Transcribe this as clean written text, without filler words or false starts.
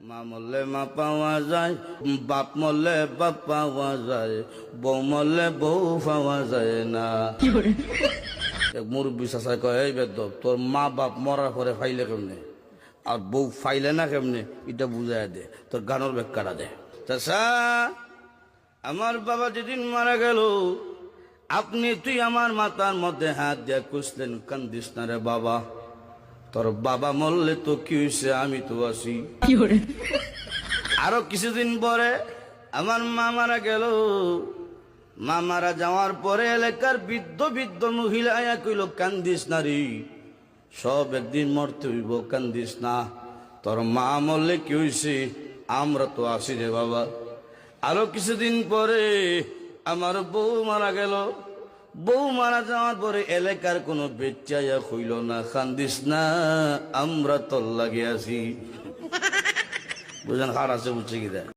মা মরলে মা পাওয়া যায়, বাপ মরলে বাপ পাওয়া যায়, বউ মরলে বউ পাওয়া যায় না। এক মুরব্বী চাষা কয়, এই বেদব তোর মা বাপ মরার পরে ফাইলে কেমনে আর বউ ফাইলে না কেমনে, এটা বুঝাই দে, তোর গানোর ব্যাখ্যাটা দে। চাষা, আমার বাবা যেদিন মারা গেল তুই আমার মাথার মধ্যে হাত দিয়ে কুসলেন, কান্দিস না রে বাবা, তোর বাবা মরলে তো কি হয়েছে, আমি তো আছি। আরো কিছুদিন পরে আমার মা মারা গেল। মা মারা যাওয়ার পরে এলাকার বৃদ্ধ বৃদ্ধ মহিলা আয়া কইল, কান্দিস না রে, সব একদিন মরতে হইব, কান্দিস না, তোর মা মরলে কি হয়েছে, আমরা তো আছি রে বাবা। আরো কিছুদিন পরে আমার বউ মারা গেল। বউ মারা যাওয়ার পরে এলাকার কোনো বেচাইয়া হইল না, কান্দিস না, আমরা তোর লাগে আছি। বুঝলেন, হার আছে বুঝছে কি দেয়।